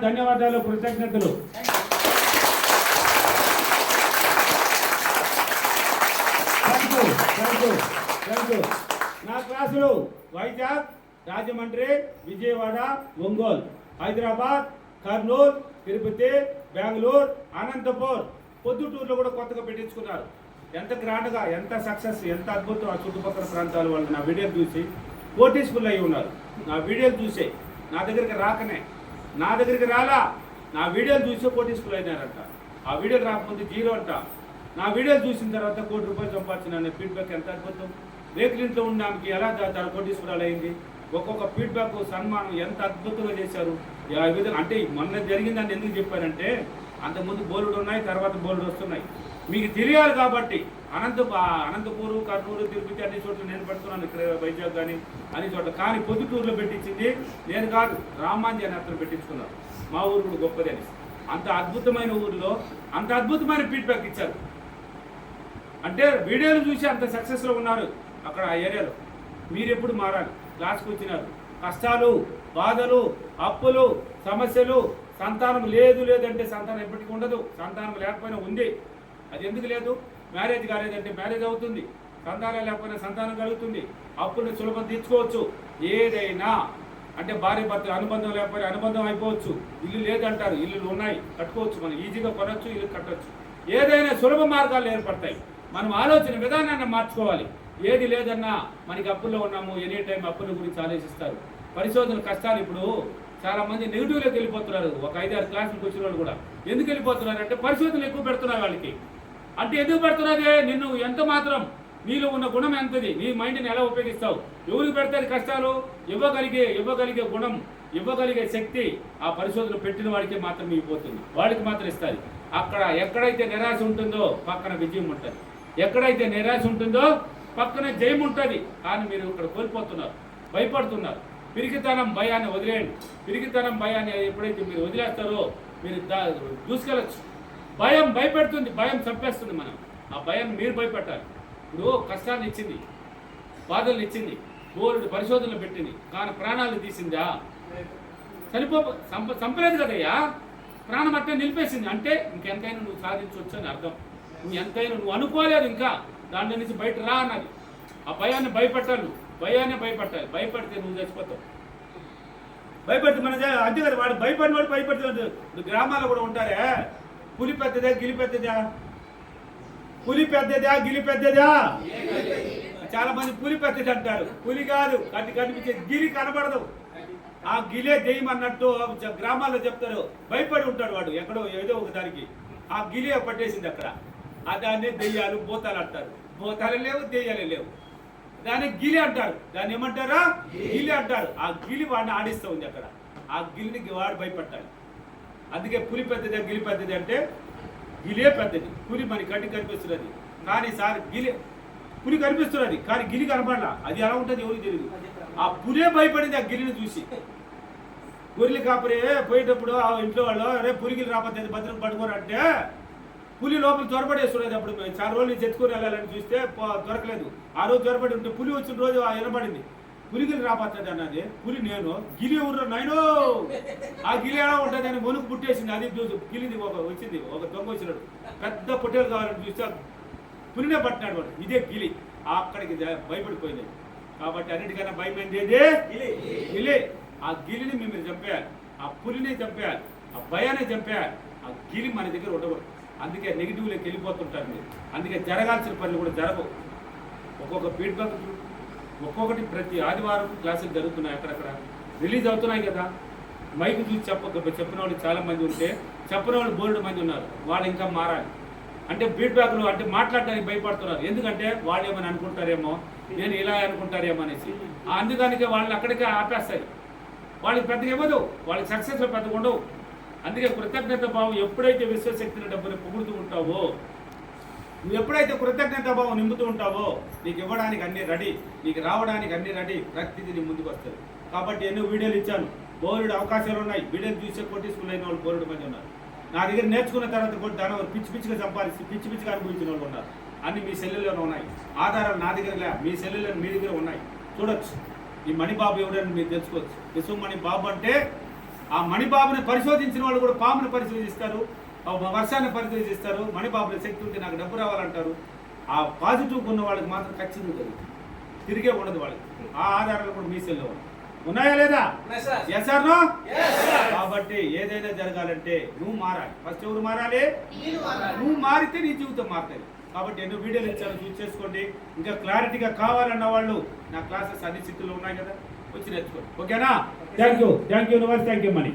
ధన్యవాదాలు, కృతజ్ఞతలు. నా క్లాసులు వైజాగ్, రాజమండ్రి, విజయవాడ, ఒంగోలు హైదరాబాద్, కర్నూలు, తిరుపతి, బెంగళూరు, అనంతపూర్, పొద్దుటూరులో కూడా కొత్తగా పెట్టించుకున్నారు. ఎంత గ్రాండ్గా, ఎంత సక్సెస్, ఎంత అద్భుతం. ఆ చుట్టుపక్కల ప్రాంతాల వాళ్ళు నా వీడియోలు చూసి కోటీస్ఫుల్ అయి ఉన్నారు. నా వీడియోలు చూసే నా దగ్గరికి రాకనే, నా దగ్గరికి రాలా, నా వీడియోలు చూసే కోటీస్ఫుల్ అయినారంట. ఆ వీడియోలు రాకముందు జీరో అంట. నా వీడియోలు చూసిన తర్వాత ₹1 కోటి సంపాదించిన ఫీడ్బ్యాక్ ఎంత అద్భుతం. రేకులింట్లో ఉన్న ఆమెకి ఎలా తన కోటీశ్వరాలు అయింది. ఒక్కొక్క ఫీడ్బ్యాక్, సన్మానం ఎంత అద్భుతంగా చేశారు. ఆ విధంగా అంటే మొన్న జరిగిందని ఎందుకు చెప్పారంటే, అంతకుముందు బోలుడు ఉన్నాయి, తర్వాత బోలుడు వస్తున్నాయి. మీకు తెలియాలి కాబట్టి అనంతపూరు, కర్నూలు, తిరుపతి అన్ని చోట్ల నేను పెడుతున్నాను. ఇక్కడ వైజాగ్ కానీ అన్ని చోట్ల. కానీ పొద్దుటూరులో పెట్టించింది నేను కాదు, రామాంజీ అని అతను పెట్టించుకున్నారు. మా ఊరు కూడా గొప్పది అని. అంత అద్భుతమైన ఊరిలో అంత అద్భుతమైన ఫీడ్బ్యాక్ ఇచ్చారు. అంటే వీడియోలు చూసి అంత సక్సెస్లో ఉన్నారు అక్కడ ఆ ఏరియాలో. మీరు ఎప్పుడు మారాలి. క్లాస్కి వచ్చినారు. కష్టాలు, బాధలు, అప్పులు, సమస్యలు, సంతానం లేదంటే సంతానం ఎప్పటికీ ఉండదు. సంతానం లేకపోయినా ఉంది. అది ఎందుకు లేదు? మ్యారేజ్ కాలేదంటే మ్యారేజ్ అవుతుంది. సంతానం లేకపోయినా సంతానం కలుగుతుంది. అప్పుల్ని సులభం తీర్చుకోవచ్చు. ఏదైనా అంటే భార్య భర్త అనుబంధం లేకపోయినా అనుబంధం అయిపోవచ్చు. ఇల్లు లేదంటారు, ఇల్లులు ఉన్నాయి, కట్టుకోవచ్చు. మనం ఈజీగా కొనవచ్చు, ఇల్లు కట్టవచ్చు. ఏదైనా సులభ మార్గాలు ఏర్పడతాయి. మనం ఆలోచన విధానాన్ని మార్చుకోవాలి. ఏది లేదన్నా మనకి అప్పుల్లో ఉన్నాము, ఎనీ టైం అప్పుల గురించి ఆలోచిస్తారు. పరిశోధన కష్టాలు ఇప్పుడు చాలా మంది నెగిటివ్లోకి వెళ్ళిపోతున్నారు. ఒక 5-6 క్లాసులకు వచ్చిన వాళ్ళు కూడా ఎందుకు వెళ్ళిపోతున్నారు అంటే పరిశోధనలు ఎక్కువ పెడుతున్నారు వాళ్ళకి. అంటే ఎందుకు పెడుతున్నదే, నిన్ను ఎంత మాత్రం నీలో ఉన్న గుణం ఎంతది, నీ మైండ్ని ఎలా ఉపయోగిస్తావు, ఎవరికి పెడతారు కష్టాలు, ఇవ్వగలిగే గుణం, ఇవ్వగలిగే శక్తి ఆ పరిశోధన పెట్టిన వాడికి మాత్రం ఇవ్వబోతుంది. వాళ్ళకి మాత్రం ఇస్తుంది. అక్కడ ఎక్కడైతే నిరాశ ఉంటుందో పక్కన విజయం ఉంటుంది. ఎక్కడైతే నిరాశ ఉంటుందో పక్కన జయం ఉంటుంది. కానీ మీరు ఇక్కడ కోల్పోతున్నారు, భయపడుతున్నారు. పిరికితనం భయాన్ని వదిలేయండి. పిరికితనం భయాన్ని ఎప్పుడైతే మీరు వదిలేస్తారో మీరు దూసుకెళ్ళచ్చు. భయం భయపెడుతుంది, భయం చంపేస్తుంది. మనం ఆ భయాన్ని మీరు భయపెట్టాలి. ఇప్పుడు కష్టాన్ని ఇచ్చింది, బాధలను ఇచ్చింది, బోరుడు పరిశోధనలు పెట్టింది, కానీ ప్రాణాలను తీసిందా? చంపలేదు కదయ్యా, ప్రాణం అట్టే నిలిపేసింది. అంటే ఇంకెంతైనా నువ్వు సాధించవచ్చు అని అర్థం. నువ్వు అనుకోలేదు, ఇంకా దాంట్లో నుంచి బయట రా అన్నది. ఆ భయాన్ని భయపెట్టాలి, భయాన్ని భయపెట్టాలి. భయపడితే నువ్వు చచ్చిపోతావు. భయపడితే మన అంతే కదా, వాడు భయపడినవాడు భయపడుతుంది. ఇప్పుడు గ్రామాల్లో కూడా ఉంటారే, పులి పెద్దదా గిలి పెద్దదా, పులి పెద్దదా గిలి పెద్దదా. చాలా మంది పులి పెద్దది అంటారు. పులి కాదు, కనిపించే గిలి కనబడదు. ఆ గిలే దెయ్యం అన్నట్టు గ్రామాల్లో చెప్తారు. భయపడి ఉంటాడు వాడు ఎక్కడో ఏదో ఒక దానికి. ఆ గిలి పట్టేసింది అక్కడ. ఆ దాన్ని దెయ్యాలు, భూతాలు అంటారు. భూతాలు లేవు, దెయ్యాలు లేవు. దాన్ని గిలి అంటారు. దాన్ని ఏమంటారా? గిలి అంటారు. ఆ గిలి వాడిని ఆడిస్తూ ఉంది అక్కడ. ఆ గిలిని వాడు భయపట్టాలి. అందుకే పులి పెద్దది, గిలి పెద్దది అంటే గిలే పెద్దది. పులి మన కంటికి కనిపిస్తున్నది, కానీ సార్ పులి కనిపిస్తున్నది, కానీ గిలి కనపడలా. అది ఎలా ఉంటుంది ఎవరికి తెలియదు. ఆ పులే భయపడింది ఆ గిలిని చూసి. గొర్రెలు కాపరే పోయేటప్పుడు ఆ ఇంట్లో వాళ్ళు రేపు పులిగిలు రాకపోతే భద్రం పట్టుకోరంటే పులి లోపల త్వరపడేస్తున్నది. అప్పుడు చాలా రోజులు చెత్తుకొని వెళ్ళాలని చూస్తే దొరకలేదు. ఆ రోజు త్వరపడి ఉంటే పులి వచ్చిన రోజు వినపడింది. పులిగిలి రాబోతుంది అన్నది. పులి నేను గిలి ఊర్లో నైనో ఆ గిలి ఎలా ఉంటుంది అని వణుకు పుట్టేసింది. అది గిలిది వచ్చింది, ఒక దొంగ వచ్చినాడు. పెద్ద పొట్టేలు కావాలని చూస్తే పులినే పట్టినాడు వాడు. ఇదే గిలి. అక్కడికి భయపడిపోయింది. కాబట్టి అన్నిటికన్నా భయమైంది ఏదే గిలి. ఆ గిలిని మేము చంపేయాలి, ఆ పులిని చంపేయాలి, ఆ భయాన్ని చంపేయాలి. ఆ గిలి మన దగ్గర ఉండకూడదు. అందుకే నెగిటివ్లోకి వెళ్ళిపోతుంటారు మీరు. అందుకే జరగాల్సిన పనులు కూడా జరగవు. ఒక్కొక్క ఫీడ్బ్యాక్ ఒక్కొక్కటి ప్రతి ఆదివారం క్లాసులు జరుగుతున్నాయి. అక్కడక్కడ రిలీజ్ అవుతున్నాయి కదా. మైకు చూసి చెప్పిన వాళ్ళు చాలా మంది ఉంటే చెప్పిన వాళ్ళు బోల్డ్ మంది ఉన్నారు. వాళ్ళు ఇంకా మారాలి. అంటే ఫీడ్బ్యాక్లు అంటే మాట్లాడడానికి భయపడుతున్నారు. ఎందుకంటే వాళ్ళు ఏమని అనుకుంటారేమో, నేను ఇలా అనుకుంటారేమో అనేసి. అందుకనికే వాళ్ళని అక్కడికే ఆపేస్తాయి. వాళ్ళకి పెద్దగా ఇవ్వదు, వాళ్ళకి సక్సెస్లో పెద్దగా ఉండవు. అందుకే కృతజ్ఞత భావం ఎప్పుడైతే విశ్వశక్తిని డబ్బుని పొగుడుతూ ఉంటావో, నువ్వు ఎప్పుడైతే కృతజ్ఞత భావం నింపుతూ ఉంటావో నీకు ఇవ్వడానికి అన్ని రెడీ, నీకు రావడానికి అన్ని రెడీ, ప్రతిదీ నీ ముందుకు వస్తుంది. కాబట్టి ఎన్నో వీడియోలు ఇచ్చాను, బోరుడు అవకాశాలు ఉన్నాయి. వీడియోలు చూసే కోటీసుకులు అయిన వాళ్ళు బోరుడు మంది ఉన్నారు. నా దగ్గర నేర్చుకున్న తర్వాత కూడా దాని పిచ్చిగా సంపాదించి పిచ్చిగా అనుభవించిన వాళ్ళు ఉన్నారు. అన్ని మీ సెల్లులోనే ఉన్నాయి. ఆధారాలు నా దగ్గర లే, మీ సెల్లులో మీ దగ్గర ఉన్నాయి. చూడొచ్చు. ఈ మణిబాబు ఎవరైనా మీరు తెలుసుకోవచ్చు. విశ్వమణి బాబు అంటే ఆ మణిబాబుని పరిశోధించిన వాళ్ళు కూడా పాముని పరిశోధిస్తారు, వర్షాన్ని పరిశోధిస్తారు. మణిబాబుని శక్తి ఉంటే నాకు డబ్బు రావాలంటారు. ఆ పాజిటివ్ ఉన్న వాళ్ళకి మాత్రం ఖచ్చితంగా జరుగుతుంది, తిరిగే ఉండదు వాళ్ళకి. ఆ ఆధారాలు కూడా మీ సెల్లో ఉన్నాయి. ఉన్నాయా లేదా? ఉన్నాయి sir. Yes or no? Yes, sir. కాబట్టి ఏదైనా జరగాలంటే నువ్వు మారాలి. ఫస్ట్ ఎవరు మారాలి? మీరు మారాలి. నువ్వు మారితే నీ జీవితం మారుతుంది. కాబట్టి ఎన్నో వీడియోలు ఇచ్చాను, చూసి చేసుకోండి. ఇంకా క్లారిటీగా కావాలన్న వాళ్ళు నా క్లాసెస్ అన్ని స్థితిలో ఉన్నాయి కదా, వచ్చి నేర్చుకోండి. ఓకేనా? Thank you universe, thank you money.